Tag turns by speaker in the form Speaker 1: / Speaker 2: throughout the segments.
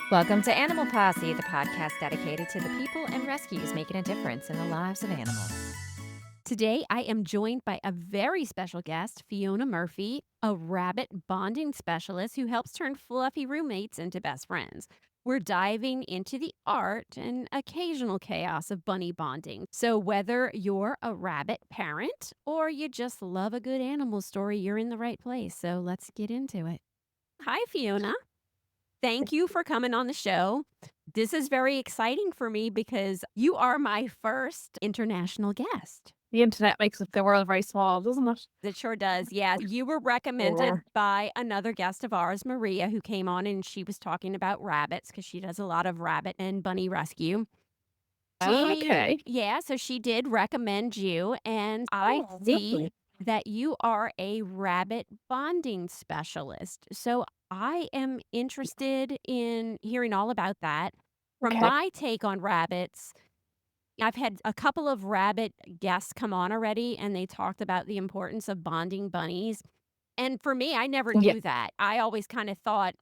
Speaker 1: Welcome to Animal Posse, the podcast dedicated to the people and rescues making a difference in the lives of animals. Today, I am joined by a very special guest, Fiona Murphy, a rabbit bonding specialist who helps turn fluffy roommates into best friends. We're diving into the art and occasional chaos of bunny bonding. So, whether you're a rabbit parent or you just love a good animal story, you're in the right place. So, let's get into it. Hi, Fiona. Thank you for coming on the show. This is very exciting for me because you are my first international guest.
Speaker 2: The internet makes the world very small, doesn't it?
Speaker 1: It sure does. Yeah. You were
Speaker 2: Yeah.
Speaker 1: recommended by another guest of ours, Maria, who came on and she was talking about rabbits because she does a lot of rabbit and bunny rescue.
Speaker 2: Okay.
Speaker 1: So she did recommend you. And I
Speaker 2: Oh,
Speaker 1: see
Speaker 2: lovely.
Speaker 1: that you are a rabbit bonding specialist. So I am interested in hearing all about that. From
Speaker 2: Okay.
Speaker 1: my take on rabbits, I've had a couple of rabbit guests come on already, and they talked about the importance of bonding bunnies. And for me, I never
Speaker 2: Yeah.
Speaker 1: knew that. I always kind of thought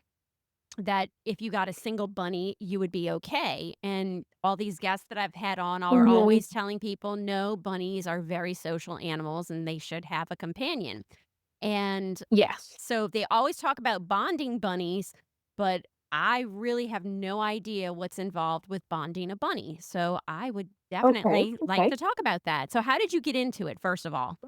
Speaker 1: that if you got a single bunny, you would be okay. And all these guests that I've had on are
Speaker 2: Mhm.
Speaker 1: always telling people, no, bunnies are very social animals and they should have a companion. And
Speaker 2: Yes.
Speaker 1: so they always talk about bonding bunnies, but I really have no idea what's involved with bonding a bunny. So I would
Speaker 2: Okay.
Speaker 1: definitely like
Speaker 2: Okay.
Speaker 1: to talk about that. So how did you get into it, first of all?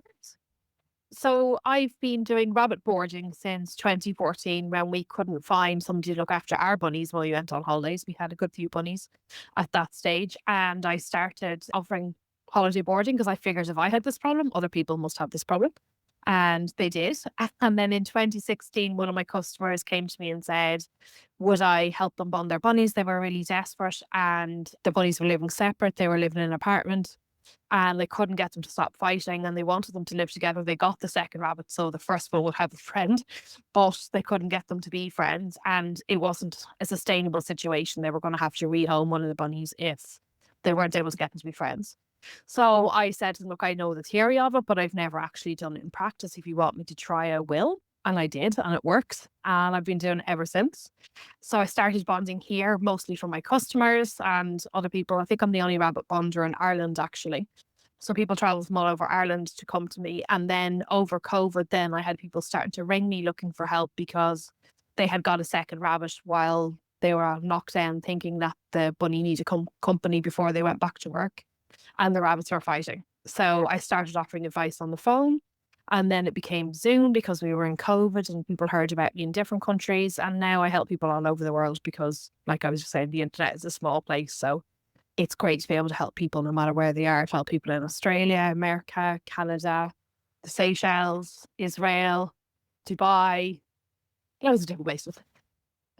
Speaker 2: So I've been doing rabbit boarding since 2014 when we couldn't find somebody to look after our bunnies when we went on holidays. We had a good few bunnies at that stage. And I started offering holiday boarding because I figured if I had this problem, other people must have this problem. And they did. And then in 2016, one of my customers came to me and said, would I help them bond their bunnies? They were really desperate and the bunnies were living separate. They were living in an apartment and they couldn't get them to stop fighting and they wanted them to live together. They got the second rabbit, so the first one would have a friend, but they couldn't get them to be friends. And it wasn't a sustainable situation. They were going to have to rehome one of the bunnies if they weren't able to get them to be friends. So I said to them, look, I know the theory of it, but I've never actually done it in practice. If you want me to try, I will. And I did, and it works. And I've been doing it ever since. So I started bonding here, mostly for my customers and other people. I think I'm the only rabbit bonder in Ireland, actually. So people travel from all over Ireland to come to me. And then over COVID, then I had people starting to ring me looking for help because they had got a second rabbit while they were on lockdown, thinking that the bunny needed company before they went back to work and the rabbits were fighting. So I started offering advice on the phone. And then it became Zoom because we were in COVID and people heard about me in different countries. And now I help people all over the world because, like I was just saying, the internet is a small place. So it's great to be able to help people no matter where they are. I've helped people in Australia, America, Canada, the Seychelles, Israel, Dubai, loads of different places.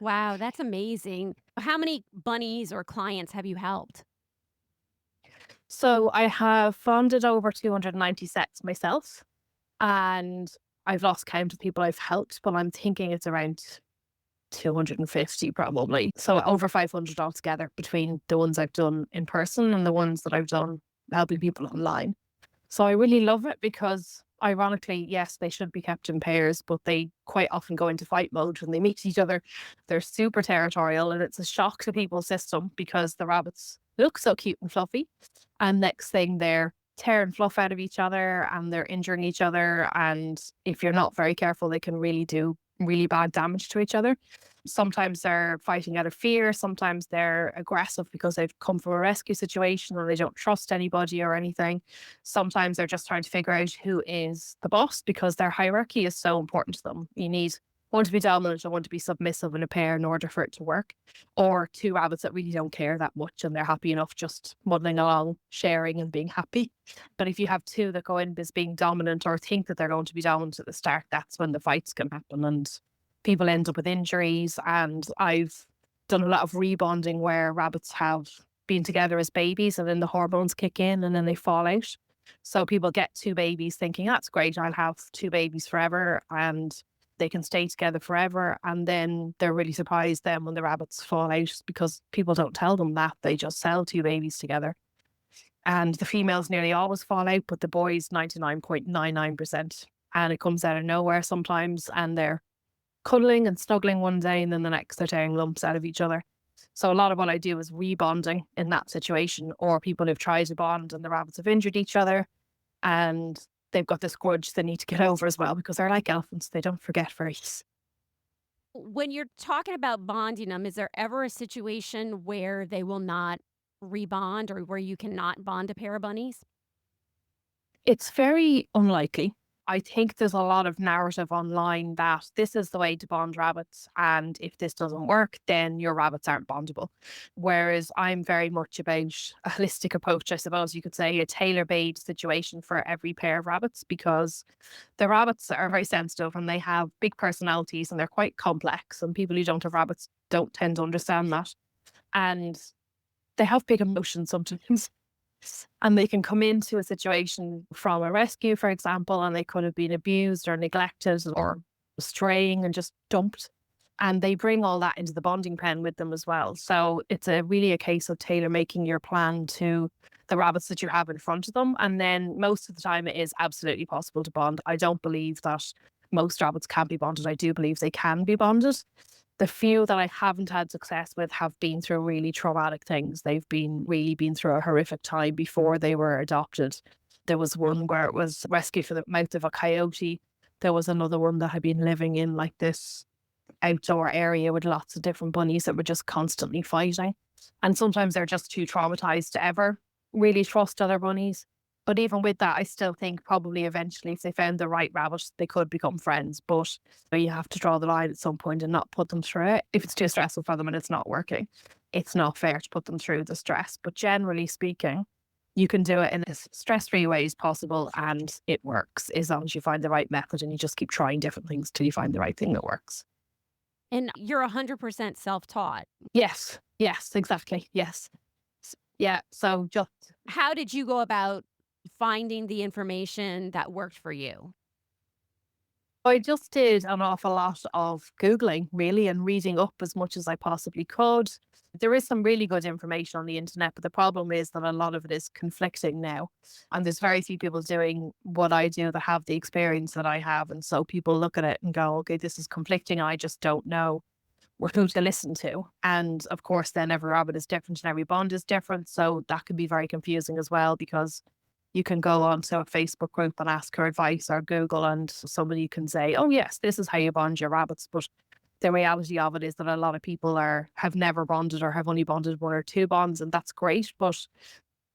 Speaker 1: Wow, that's amazing. How many bunnies or clients have you helped?
Speaker 2: So I have funded over 290 sets myself and I've lost count of people I've helped, but I'm thinking it's around 250 probably. So over 500 altogether between the ones I've done in person and the ones that I've done helping people online. So I really love it because ironically, yes, they should be kept in pairs, but they quite often go into fight mode when they meet each other. They're super territorial and it's a shock to people's system because the rabbits look so cute and fluffy. And next thing they're tearing fluff out of each other and they're injuring each other. And if you're not very careful, they can really do really bad damage to each other. Sometimes they're fighting out of fear. Sometimes they're aggressive because they've come from a rescue situation and they don't trust anybody or anything. Sometimes they're just trying to figure out who is the boss because their hierarchy is so important to them. You need one to be dominant and one to be submissive in a pair in order for it to work, or two rabbits that really don't care that much and they're happy enough just muddling along, sharing and being happy. But if you have two that go in as being dominant or think that they're going to be dominant at the start, that's when the fights can happen and people end up with injuries. And I've done a lot of rebonding where rabbits have been together as babies and then the hormones kick in and then they fall out. So people get two babies thinking, that's great, I'll have two babies forever and they can stay together forever. And then they're really surprised then when the rabbits fall out because people don't tell them that. They just sell two babies together. And the females nearly always fall out, but the boys 99.99%. And it comes out of nowhere sometimes and they're cuddling and snuggling one day and then the next they're tearing lumps out of each other. So a lot of what I do is rebonding in that situation, or people who've tried to bond and the rabbits have injured each other and they've got this grudge they need to get over as well because they're like elephants. They don't forget very easy.
Speaker 1: When you're talking about bonding them, is there ever a situation where they will not rebond or where you cannot bond a pair of bunnies?
Speaker 2: It's very unlikely. I think there's a lot of narrative online that this is the way to bond rabbits, and if this doesn't work, then your rabbits aren't bondable. Whereas I'm very much about a holistic approach, I suppose you could say, a tailor-made situation for every pair of rabbits, because the rabbits are very sensitive and they have big personalities and they're quite complex. And people who don't have rabbits don't tend to understand that. And they have big emotions sometimes. And they can come into a situation from a rescue, for example, and they could have been abused or neglected or straying and just dumped. And they bring all that into the bonding pen with them as well. So it's really a case of tailor making your plan to the rabbits that you have in front of them. And then most of the time, it is absolutely possible to bond. I don't believe that most rabbits can be bonded. I do believe they can be bonded. The few that I haven't had success with have been through really traumatic things. They've been through a horrific time before they were adopted. There was one where it was rescued from the mouth of a coyote. There was another one that had been living in like this outdoor area with lots of different bunnies that were just constantly fighting. And sometimes they're just too traumatized to ever really trust other bunnies. But even with that, I still think probably eventually, if they found the right rabbit, they could become friends. But you have to draw the line at some point and not put them through it. If it's too stressful for them and it's not working, it's not fair to put them through the stress. But generally speaking, you can do it in as stress-free way as possible and it works as long as you find the right method and you just keep trying different things till you find the right thing that works.
Speaker 1: And you're 100% self-taught.
Speaker 2: Yes. Yes, exactly. Yes. Yeah. So just
Speaker 1: How did you go about finding the information that worked for you?
Speaker 2: I just did an awful lot of Googling, really, and reading up as much as I possibly could. There is some really good information on the internet, but the problem is that a lot of it is conflicting now. And there's very few people doing what I do that have the experience that I have. And so people look at it and go, okay, this is conflicting. I just don't know who to listen to. And of course, then every rabbit is different and every bond is different. So that can be very confusing as well because you can go onto a Facebook group and ask for advice or Google, and somebody can say, "Oh yes, this is how you bond your rabbits." But the reality of it is that a lot of people have never bonded or have only bonded one or two bonds, and that's great. But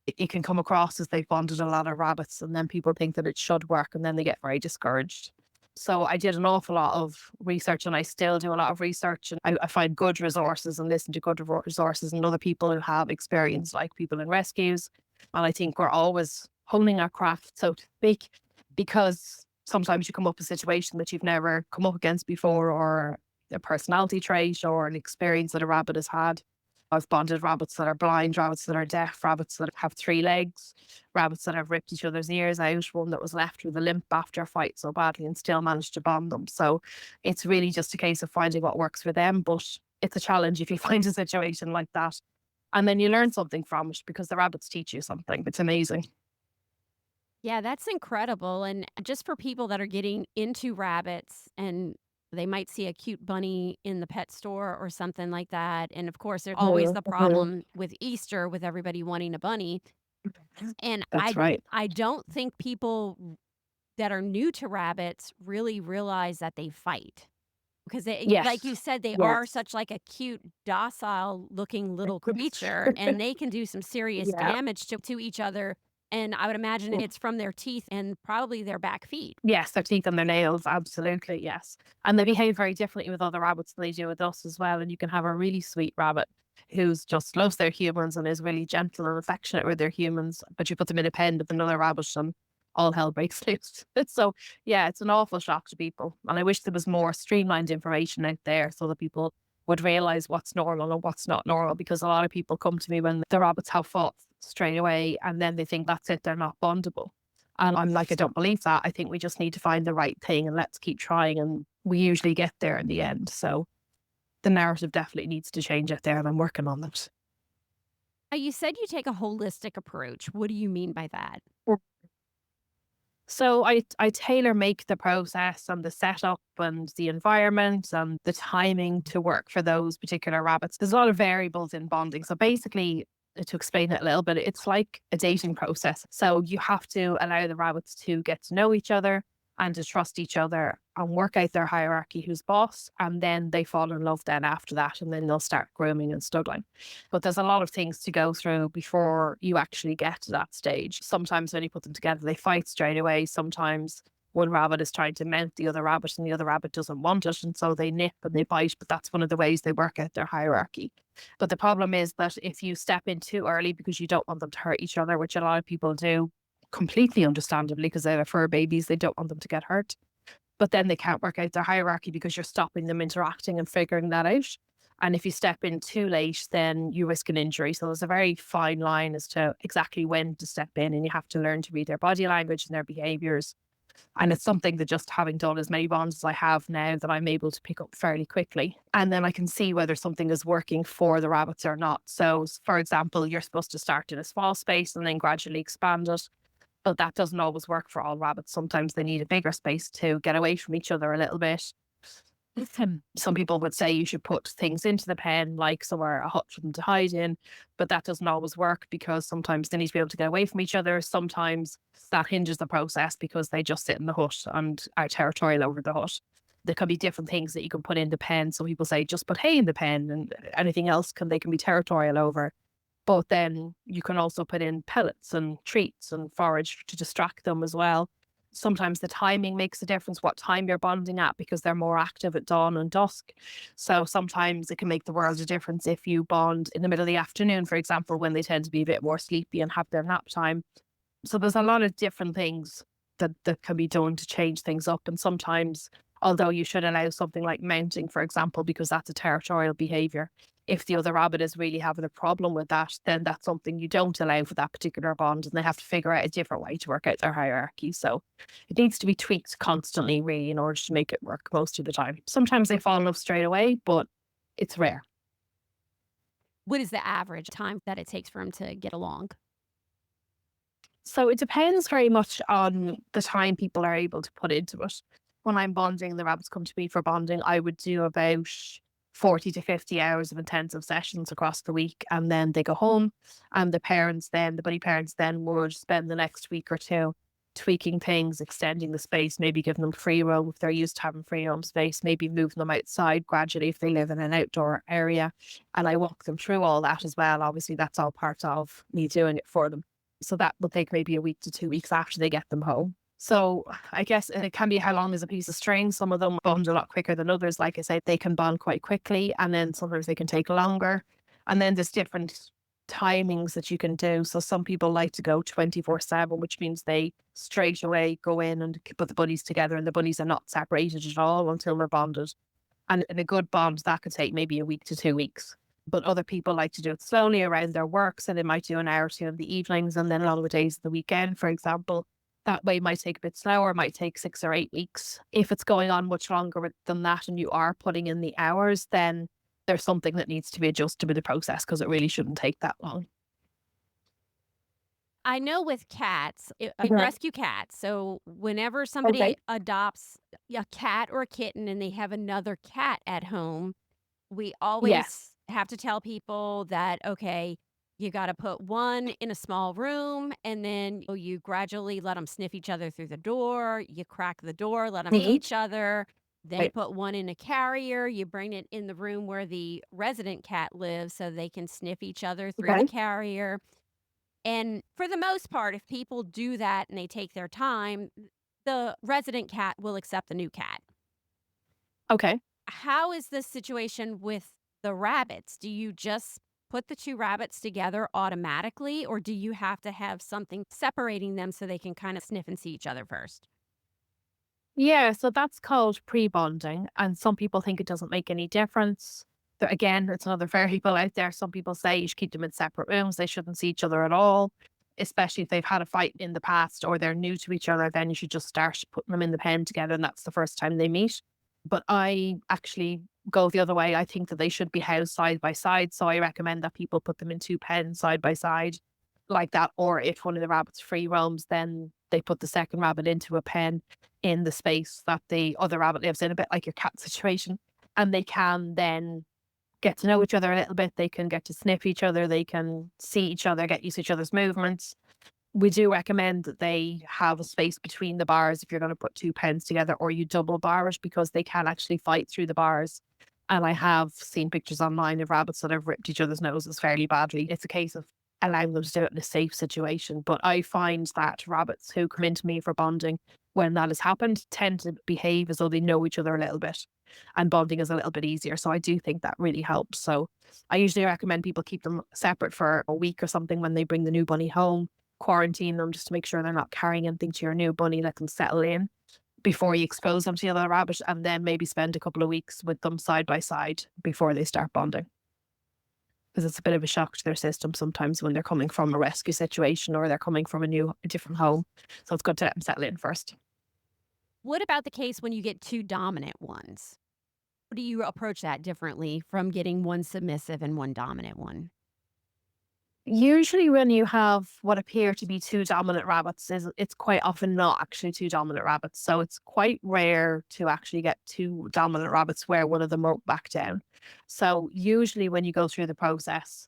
Speaker 2: it can come across as they've bonded a lot of rabbits, and then people think that it should work, and then they get very discouraged. So I did an awful lot of research, and I still do a lot of research, and I find good resources and listen to good resources and other people who have experience, like people in rescues. And I think we're always honing our craft, so to speak, because sometimes you come up a situation that you've never come up against before, or a personality trait, or an experience that a rabbit has had. I've bonded rabbits that are blind, rabbits that are deaf, rabbits that have three legs, rabbits that have ripped each other's ears out, one that was left with a limp after a fight so badly and still managed to bond them. So it's really just a case of finding what works for them. But it's a challenge if you find a situation like that. And then you learn something from it because the rabbits teach you something. It's amazing.
Speaker 1: Yeah, that's incredible. And just for people that are getting into rabbits and they might see a cute bunny in the pet store or something like that. And of course, there's always
Speaker 2: Mhm,
Speaker 1: the
Speaker 2: mhm.
Speaker 1: problem with Easter with everybody wanting a bunny. And
Speaker 2: That's right.
Speaker 1: I don't think people that are new to rabbits really realize that they fight. Because they like you
Speaker 2: Yes.
Speaker 1: said, they are
Speaker 2: Yes.
Speaker 1: such like a cute, docile looking little creature, and they can do some serious
Speaker 2: Yeah.
Speaker 1: damage to each other, and I would imagine it's from their teeth and probably their back feet.
Speaker 2: Yes, their teeth and their nails, absolutely, yes. And they behave very differently with other rabbits than they do with us as well. And you can have a really sweet rabbit who's just loves their humans and is really gentle and affectionate with their humans, but you put them in a pen with another rabbit and all hell breaks loose. So yeah, it's an awful shock to people. And I wish there was more streamlined information out there so that people would realize what's normal and what's not normal, because a lot of people come to me when the rabbits have fought straight away and then they think that's it, they're not bondable. And I'm like, I don't believe that. I think we just need to find the right thing and let's keep trying. And we usually get there in the end. So the narrative definitely needs to change out there and I'm working on it.
Speaker 1: You said you take a holistic approach. What do you mean by that?
Speaker 2: So I tailor make the process and the setup and the environment and the timing to work for those particular rabbits. There's a lot of variables in bonding. So basically, to explain it a little bit, it's like a dating process. So you have to allow the rabbits to get to know each other and to trust each other and work out their hierarchy who's boss. And then they fall in love then after that. And then they'll start grooming and snuggling. But there's a lot of things to go through before you actually get to that stage. Sometimes when you put them together, they fight straight away. Sometimes one rabbit is trying to mount the other rabbit and the other rabbit doesn't want it. And so they nip and they bite. But that's one of the ways they work out their hierarchy. But the problem is that if you step in too early because you don't want them to hurt each other, which a lot of people do, completely understandably, because they're fur babies, they don't want them to get hurt. But then they can't work out their hierarchy because you're stopping them interacting and figuring that out. And if you step in too late, then you risk an injury. So there's a very fine line as to exactly when to step in, and you have to learn to read their body language and their behaviors. And it's something that just having done as many bonds as I have now that I'm able to pick up fairly quickly. And then I can see whether something is working for the rabbits or not. So, for example, you're supposed to start in a small space and then gradually expand it. But that doesn't always work for all rabbits. Sometimes they need a bigger space to get away from each other a little bit. Some people would say you should put things into the pen, like somewhere, a hut for them to hide in, but that doesn't always work because sometimes they need to be able to get away from each other. Sometimes that hinders the process because they just sit in the hut and are territorial over the hut. There can be different things that you can put in the pen. Some people say just put hay in the pen, and anything else they can be territorial over. But then you can also put in pellets and treats and forage to distract them as well. Sometimes the timing makes a difference, what time you're bonding at, because they're more active at dawn and dusk. So sometimes it can make the world of difference if you bond in the middle of the afternoon, for example, when they tend to be a bit more sleepy and have their nap time. So there's a lot of different things that can be done to change things up. And sometimes, although you should allow something like mounting, for example, because that's a territorial behavior, if the other rabbit is really having a problem with that, then that's something you don't allow for that particular bond, and they have to figure out a different way to work out their hierarchy. So it needs to be tweaked constantly, really, in order to make it work most of the time. Sometimes they fall in love straight away, but it's rare.
Speaker 1: What is the average time that it takes for them to get along?
Speaker 2: So it depends very much on the time people are able to put into it. When I'm bonding, the rabbits come to me for bonding, I would do about 40 to 50 hours of intensive sessions across the week. And then they go home. And the buddy parents then would spend the next week or two tweaking things, extending the space, maybe giving them free roam if they're used to having free roam space, maybe moving them outside gradually if they live in an outdoor area. And I walk them through all that as well. Obviously, that's all part of me doing it for them. So that will take maybe a week to 2 weeks after they get them home. So I guess it can be how long is a piece of string. Some of them bond a lot quicker than others. Like I said, they can bond quite quickly, and then sometimes they can take longer. And then there's different timings that you can do. So some people like to go 24/7, which means they straight away go in and put the bunnies together, and the bunnies are not separated at all until they're bonded. And in a good bond, that could take maybe a week to 2 weeks. But other people like to do it slowly around their work. So they might do an hour or two in the evenings and then a lot of the days of the weekend, for example. That way might take a bit slower, might take 6 or 8 weeks. If it's going on much longer than that and you are putting in the hours, then there's something that needs to be adjusted with the process because it really shouldn't take that long.
Speaker 1: I know with cats, I
Speaker 2: Mhm.
Speaker 1: rescue cats. So whenever
Speaker 2: Okay.
Speaker 1: somebody adopts a cat or a kitten and they have another cat at home, we
Speaker 2: Yes.
Speaker 1: always have to tell people that, okay, you got to put one in a small room and then you gradually let them sniff each other through the door. You crack the door, let them see
Speaker 2: Mhm.
Speaker 1: each other. Then you
Speaker 2: Right.
Speaker 1: put one in a carrier. You bring it in the room where the resident cat lives so they can sniff each other through the
Speaker 2: Okay.
Speaker 1: carrier. And for the most part, if people do that and they take their time, the resident cat will accept the new cat.
Speaker 2: Okay.
Speaker 1: How is this situation with the rabbits? Do you just put the 2 rabbits together automatically, or do you have to have something separating them so they can kinda sniff and see each other first?
Speaker 2: Yeah, so that's called pre-bonding, and some people think it doesn't make any difference. There, again, it's another variable out there. Some people say you should keep them in separate rooms. They shouldn't see each other at all, especially if they've had a fight in the past or they're new to each other. Then you should just start putting them in the pen together, and that's the first time they meet. But I actually go the other way. I think that they should be housed side by side. So I recommend that people put them in two pens side by side like that. Or if one of the rabbits free roams, then they put the second rabbit into a pen in the space that the other rabbit lives in, a bit like your cat situation. And they can then get to know each other a little bit. They can get to sniff each other. They can see each other, get used to each other's movements. We do recommend that they have a space between the bars if you're going to put two pens together, or you double bar it, because they can actually fight through the bars. And I have seen pictures online of rabbits that have ripped each other's noses fairly badly. It's a case of allowing them to do it in a safe situation. But I find that rabbits who come into me for bonding, when that has happened, tend to behave as though they know each other a little bit, and bonding is a little bit easier. So I do think that really helps. So I usually recommend people keep them separate for a week or something when they bring the new bunny home, quarantine them just to make sure they're not carrying anything to your new bunny, let them settle in before you expose them to the other rabbit, and then maybe spend a couple of weeks with them side by side before they start bonding. Because it's a bit of a shock to their system sometimes when they're coming from a rescue situation or they're coming from a different home. So it's good to let them settle in first.
Speaker 1: What about the case when you get two dominant ones? How do you approach that differently from getting one submissive and one dominant one?
Speaker 2: Usually when you have what appear to be two dominant rabbits, it's quite often not actually two dominant rabbits. So it's quite rare to actually get two dominant rabbits where one of them won't back down. So usually when you go through the process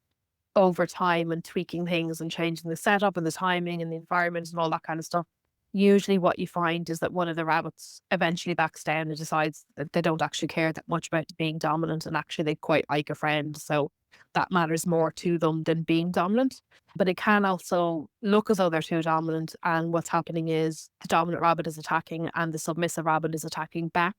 Speaker 2: over time and tweaking things and changing the setup and the timing and the environment and all that kind of stuff, usually what you find is that one of the rabbits eventually backs down and decides that they don't actually care that much about being dominant, and actually they quite like a friend. So that matters more to them than being dominant. But it can also look as though they're too dominant, and what's happening is the dominant rabbit is attacking and the submissive rabbit is attacking back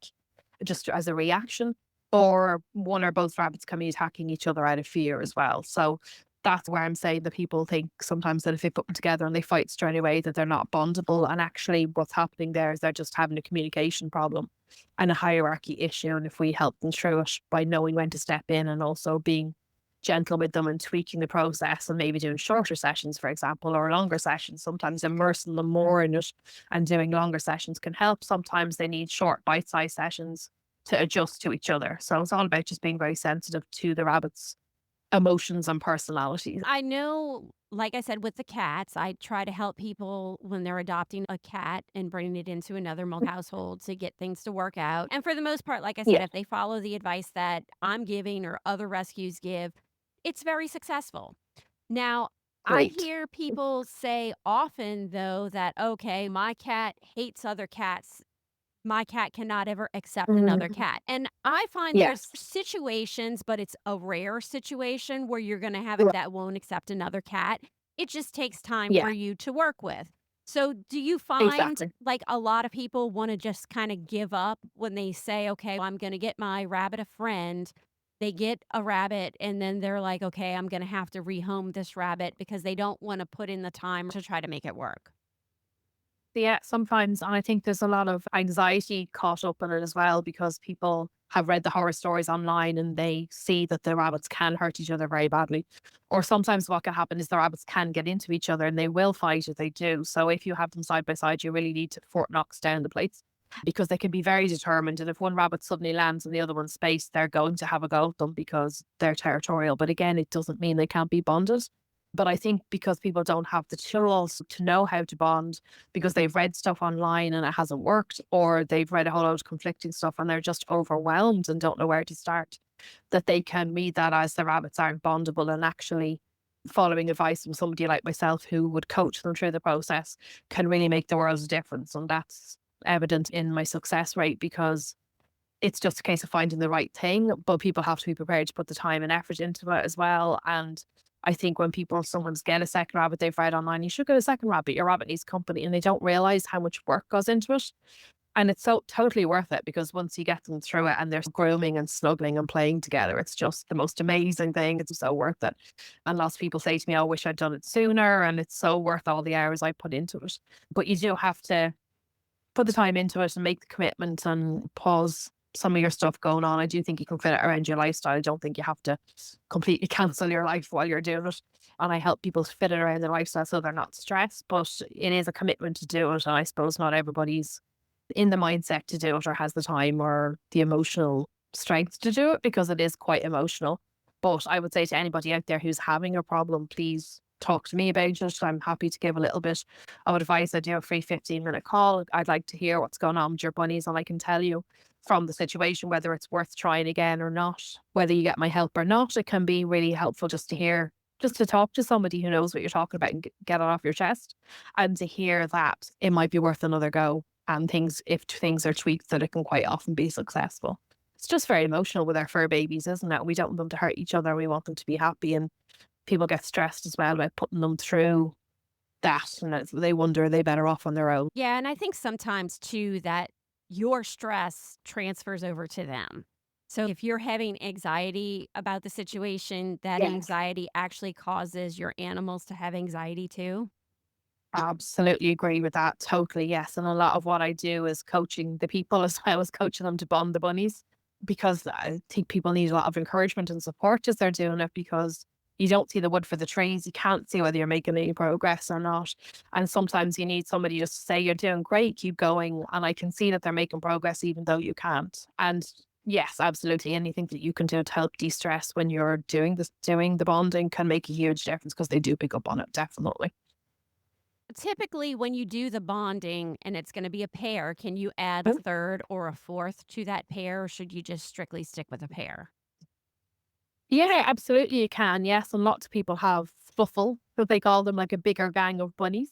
Speaker 2: just as a reaction, or one or both rabbits can be attacking each other out of fear as well. So that's where I'm saying that people think sometimes that if they put them together and they fight straight away, that they're not bondable. And actually what's happening there is they're just having a communication problem and a hierarchy issue. And if we help them through it by knowing when to step in and also being gentle with them and tweaking the process and maybe doing shorter sessions, for example, or longer sessions, sometimes immersing them more in it and doing longer sessions can help. Sometimes they need short bite-sized sessions to adjust to each other. So it's all about just being very sensitive to the rabbits' emotions and personalities.
Speaker 1: I know, like I said, with the cats, I try to help people when they're adopting a cat and bringing it into another household to get things to work out. And for the most part, like I said,
Speaker 2: Yeah,
Speaker 1: if they follow the advice that I'm giving or other rescues give, it's very successful. Now, I
Speaker 2: great.
Speaker 1: hear people say often, though, that, okay, my cat hates other cats. My cat cannot ever accept another
Speaker 2: Mhm.
Speaker 1: cat. And I find there's
Speaker 2: Yes.
Speaker 1: situations, but it's a rare situation where you're going to have it
Speaker 2: Right.
Speaker 1: that won't accept another cat. It just takes time for
Speaker 2: Yeah,
Speaker 1: you to work with. So, do you find
Speaker 2: exactly.
Speaker 1: like a lot of people want to just kind of give up when they say, okay, I'm going to get my rabbit a friend? They get a rabbit and then they're like, okay, I'm going to have to rehome this rabbit because they don't want to put in the time to try to make it work.
Speaker 2: Yeah, sometimes, and I think there's a lot of anxiety caught up in it as well, because people have read the horror stories online and they see that the rabbits can hurt each other very badly. Or sometimes what can happen is the rabbits can get into each other and they will fight if they do. So if you have them side by side, you really need to Fort Knox down the plates, because they can be very determined. And if one rabbit suddenly lands in the other one's space, they're going to have a go at them because they're territorial. But again, it doesn't mean they can't be bonded. But I think because people don't have the tools to know how to bond, because they've read stuff online and it hasn't worked, or they've read a whole lot of conflicting stuff and they're just overwhelmed and don't know where to start, that they can read that as the rabbits aren't bondable, and actually following advice from somebody like myself who would coach them through the process can really make the world a difference. And that's evident in my success rate, because it's just a case of finding the right thing, but people have to be prepared to put the time and effort into it as well. And I think when someone's get a second rabbit, they've read online, you should get a second rabbit. Your rabbit needs company, and they don't realize how much work goes into it. And it's so totally worth it, because once you get them through it and they're grooming and snuggling and playing together, it's just the most amazing thing. It's so worth it. And lots of people say to me, "Oh, I wish I'd done it sooner." And it's so worth all the hours I put into it. But you do have to put the time into it and make the commitment and pause some of your stuff going on. I do think you can fit it around your lifestyle. I don't think you have to completely cancel your life while you're doing it. And I help people fit it around their lifestyle so they're not stressed, but it is a commitment to do it. And I suppose not everybody's in the mindset to do it, or has the time or the emotional strength to do it, because it is quite emotional. But I would say to anybody out there who's having a problem, please talk to me about it. I'm happy to give a little bit of advice. I do a free 15-minute call. I'd like to hear what's going on with your bunnies, and I can tell you from the situation whether it's worth trying again or not, whether you get my help or not. It can be really helpful just to hear, just to talk to somebody who knows what you're talking about and get it off your chest, and to hear that it might be worth another go. And things, if things are tweaked, that it can quite often be successful. It's just very emotional with our fur babies, isn't it? We don't want them to hurt each other. We want them to be happy, and people get stressed as well about putting them through that, and they wonder, are they better off on their own?
Speaker 1: Yeah, and I think sometimes too that your stress transfers over to them. So if you're having anxiety about the situation, that
Speaker 2: Yes.
Speaker 1: anxiety actually causes your animals to have anxiety too.
Speaker 2: Absolutely agree with that. Totally, yes. And a lot of what I do is coaching the people as well as coaching them to bond the bunnies, because I think people need a lot of encouragement and support as they're doing it, because you don't see the wood for the trees. You can't see whether you're making any progress or not. And sometimes you need somebody just to say, you're doing great, keep going. And I can see that they're making progress even though you can't. And yes, absolutely. Anything that you can do to help de-stress when you're doing this, doing the bonding, can make a huge difference, because they do pick up on it, definitely.
Speaker 1: Typically, when you do the bonding and it's going to be a pair, can you add a third or a fourth to that pair, or should you just strictly stick with a pair?
Speaker 2: Yeah, absolutely you can. Yes, and lots of people have fluffle, so they call them like a bigger gang of bunnies.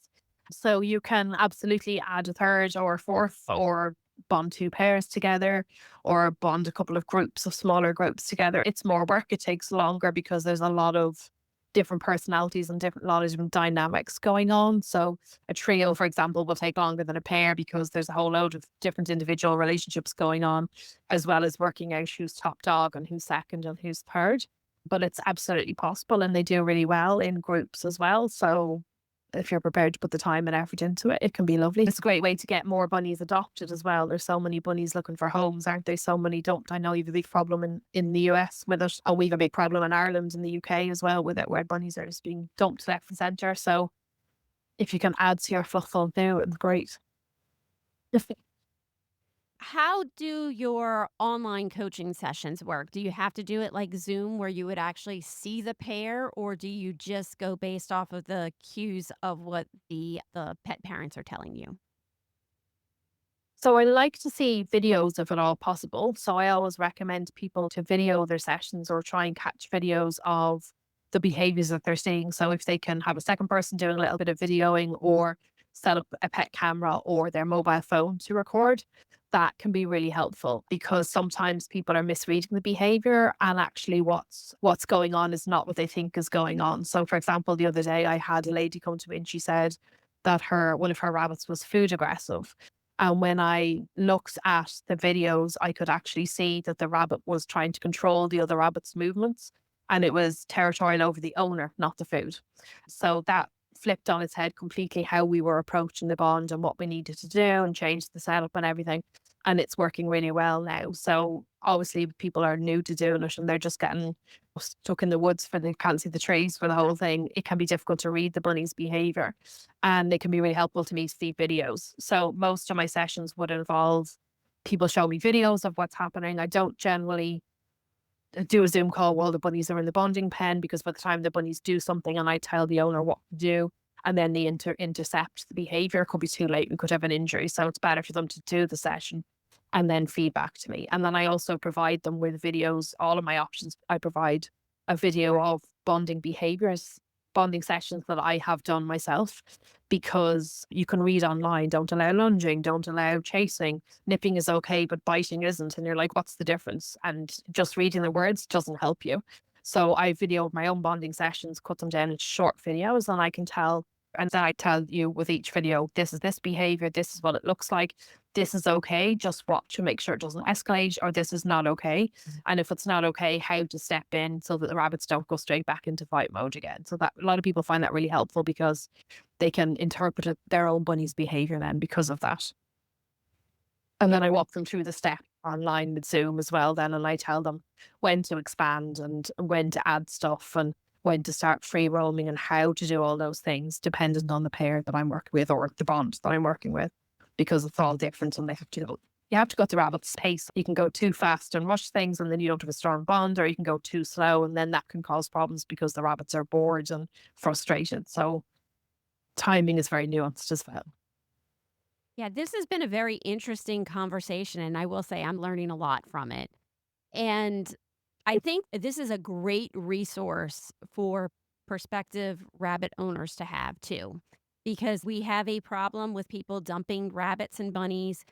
Speaker 2: So you can absolutely add a third or a fourth, or bond two pairs together, or bond a couple of groups of smaller groups together. It's more work. It takes longer because there's a lot of different personalities and different lot of different dynamics going on. So a trio, for example, will take longer than a pair because there's a whole load of different individual relationships going on, as well as working out who's top dog and who's second and who's third. But it's absolutely possible, and they do really well in groups as well. So if you're prepared to put the time and effort into it, it can be lovely. It's a great way to get more bunnies adopted as well. There's so many bunnies looking for homes, aren't they? So many don't. I know you have a big problem in the US with it. And we have a big problem in Ireland and the UK as well with it, where bunnies are just being dumped left and centre. So if you can add to your fluffle now, it's great.
Speaker 1: How do your online coaching sessions work? Do you have to do it like Zoom where you would actually see the pair, or do you just go based off of the cues of what the pet parents are telling you?
Speaker 2: So I like to see videos if at all possible. So I always recommend people to video their sessions, or try and catch videos of the behaviors that they're seeing. So if they can have a second person doing a little bit of videoing, or set up a pet camera or their mobile phone to record, that can be really helpful, because sometimes people are misreading the behavior, and actually what's going on is not what they think is going on. So for example, the other day I had a lady come to me and she said that her one of her rabbits was food aggressive. And when I looked at the videos, I could actually see that the rabbit was trying to control the other rabbit's movements, and it was territorial over the owner, not the food. So that flipped on its head completely how we were approaching the bond and what we needed to do, and change the setup and everything. And it's working really well now. So obviously people are new to doing it, and they're just getting stuck in the woods, for they can't see the trees for the whole thing. It can be difficult to read the bunny's behavior, and it can be really helpful to me to see videos. So most of my sessions would involve people show me videos of what's happening. I don't generally do a Zoom call while the bunnies are in the bonding pen, because by the time the bunnies do something and I tell the owner what to do, and then they intercept the behavior, it could be too late. We could have an injury. So it's better for them to do the session and then feedback to me. And then I also provide them with videos. All of my options, I provide a video of bonding behaviors, bonding sessions that I have done myself, because you can read online, don't allow lunging, don't allow chasing, nipping is okay, but biting isn't. And you're like, what's the difference? And just reading the words doesn't help you. So I videoed my own bonding sessions, cut them down into short videos, and I can tell, and then I tell you with each video, this is this behavior, this is what it looks like, this is okay, just watch and make sure it doesn't escalate, or this is not okay. And if it's not okay, how to step in so that the rabbits don't go straight back into fight mode again. So that a lot of people find that really helpful, because they can interpret their own bunny's behavior then because of that. And then I walk them through the steps online with Zoom as well then, and I tell them when to expand and when to add stuff, and when to start free roaming, and how to do all those things dependent on the pair that I'm working with, or the bond that I'm working with, because it's all different and they have to You have to go at the rabbit's pace. You can go too fast and rush things, and then you don't have a strong bond, or you can go too slow, and then that can cause problems because the rabbits are bored and frustrated. So timing is very nuanced as well.
Speaker 1: Yeah, this has been a very interesting conversation, and I will say I'm learning a lot from it. And I think this is a great resource for prospective rabbit owners to have too, because we have a problem with people dumping rabbits and bunnies.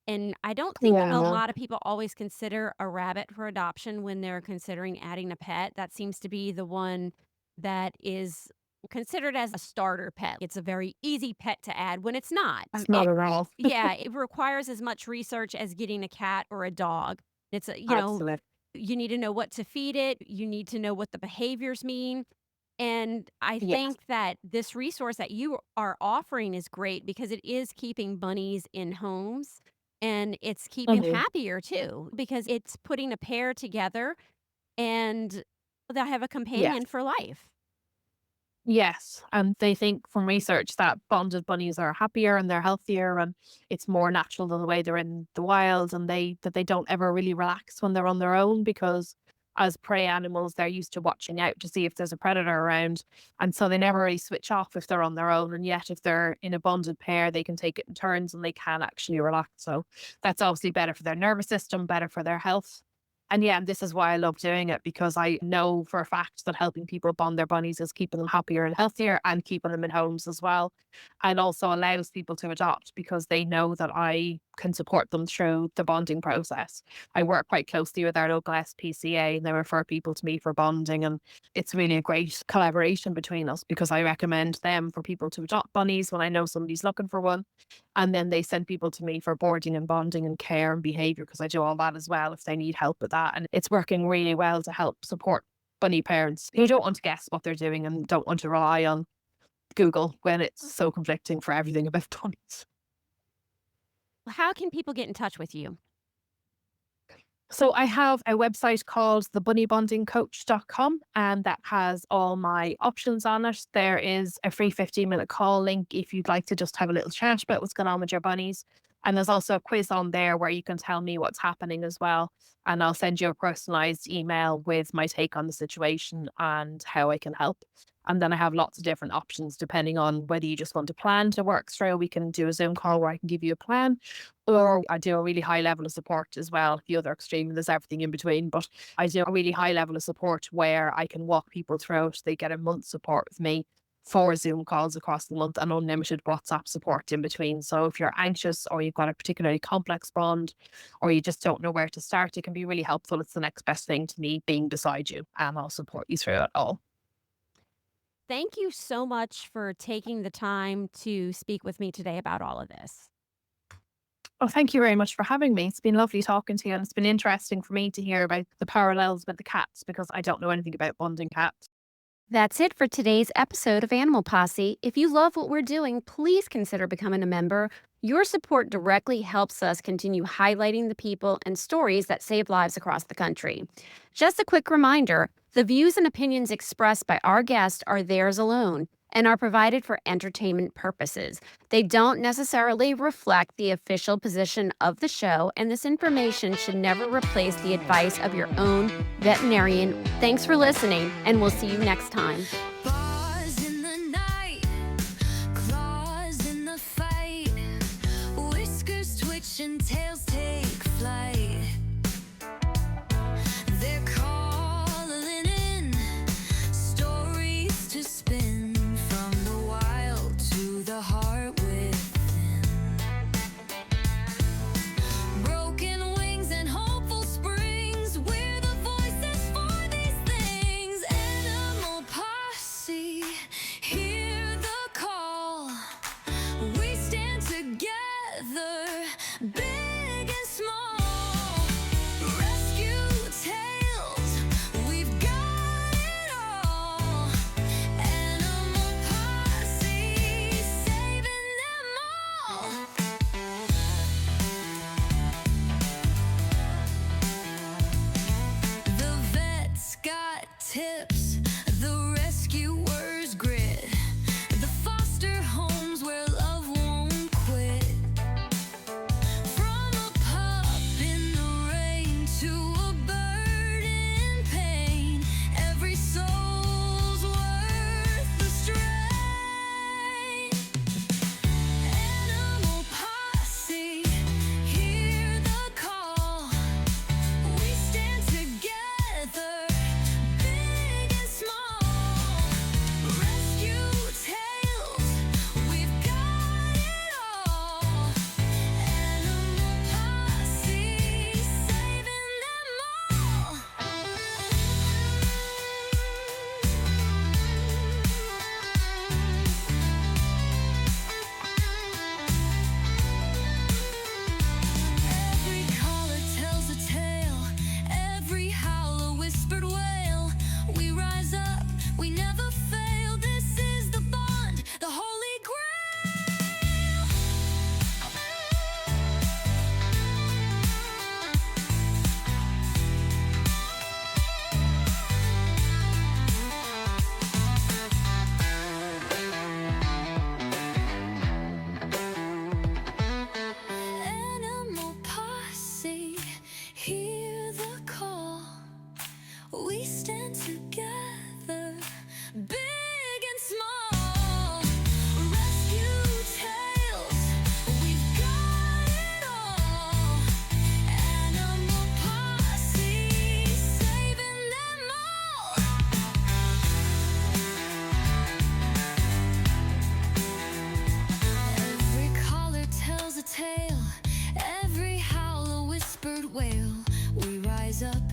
Speaker 1: And I don't think a
Speaker 2: Yeah.
Speaker 1: lot of people always consider a rabbit for adoption when they're considering adding a pet. That seems to be the one that is considered as a starter pet. It's a very easy pet to add when it's not.
Speaker 2: It's not at all.
Speaker 1: Yeah, it requires as much research as getting a cat or a dog. It's a,
Speaker 2: Absolutely.
Speaker 1: you need to know what to feed it, you need to know what the behaviors mean. And I
Speaker 2: Yes.
Speaker 1: think that this resource that you are offering is great because it is keeping bunnies in homes and it's keeping
Speaker 2: Mhm.
Speaker 1: happier too because it's putting a pair together and they'll have a
Speaker 2: Yes.
Speaker 1: companion for life.
Speaker 2: Yes, and they think from research that bonded bunnies are happier and they're healthier, and it's more natural than the way they're in the wild, and they don't ever really relax when they're on their own because as prey animals they're used to watching out to see if there's a predator around, and so they never really switch off if they're on their own. And yet if they're in a bonded pair, they can take it in turns and they can actually relax. So that's obviously better for their nervous system, better for their health. And yeah, and this is why I love doing it, because I know for a fact that helping people bond their bunnies is keeping them happier and healthier and keeping them in homes as well. And also allows people to adopt because they know that I can support them through the bonding process. I work quite closely with our local SPCA and they refer people to me for bonding. And it's really a great collaboration between us because I recommend them for people to adopt bunnies when I know somebody's looking for one. And then they send people to me for boarding and bonding and care and behavior because I do all that as well if they need help with that. And it's working really well to help support bunny parents who don't want to guess what they're doing and don't want to rely on Google when it's so conflicting for everything about bunnies.
Speaker 1: How can people get in touch with you?
Speaker 2: So I have a website called thebunnybondingcoach.com, and that has all my options on it. There is a free 15-minute call link if you'd like to just have a little chat about what's going on with your bunnies. And there's also a quiz on there where you can tell me what's happening as well. And I'll send you a personalized email with my take on the situation and how I can help. And then I have lots of different options depending on whether you just want a plan to work through. We can do a Zoom call where I can give you a plan, or I do a really high level of support as well. The other extreme, there's everything in between, but I do a really high level of support where I can walk people through it. They get a month's support with me, 4 Zoom calls across the month, and unlimited WhatsApp support in between. So if you're anxious or you've got a particularly complex bond or you just don't know where to start, it can be really helpful. It's the next best thing to me being beside you, and I'll support you through it all.
Speaker 1: Thank you so much for taking the time to speak with me today about all of this.
Speaker 2: Oh, thank you very much for having me. It's been lovely talking to you, and it's been interesting for me to hear about the parallels with the cats because I don't know anything about bonding cats.
Speaker 1: That's it for today's episode of Animal Posse. If you love what we're doing, please consider becoming a member. Your support directly helps us continue highlighting the people and stories that save lives across the country. Just a quick reminder, the views and opinions expressed by our guests are theirs alone and are provided for entertainment purposes. They don't necessarily reflect the official position of the show, and this information should never replace the advice of your own veterinarian. Thanks for listening, and we'll see you next time.
Speaker 3: Paws in the night, claws in the fight, whiskers twitch and tails take flight. They're calling in stories to spin from the wild to the heart within. Broken wings and hopeful springs, we're the voices for these things. Animal Posse, hear the call. We stand together, big and small. Rescue tales, we've got it all. Animal Posse, saving them all. The vet's got tips, the rescuer's grit, the foster homes where love won't quit. From a stand together, big and small. Rescue tales, we've got it all. Animal Posse, saving them all. Every caller tells a tale, every howl a whispered wail. We rise up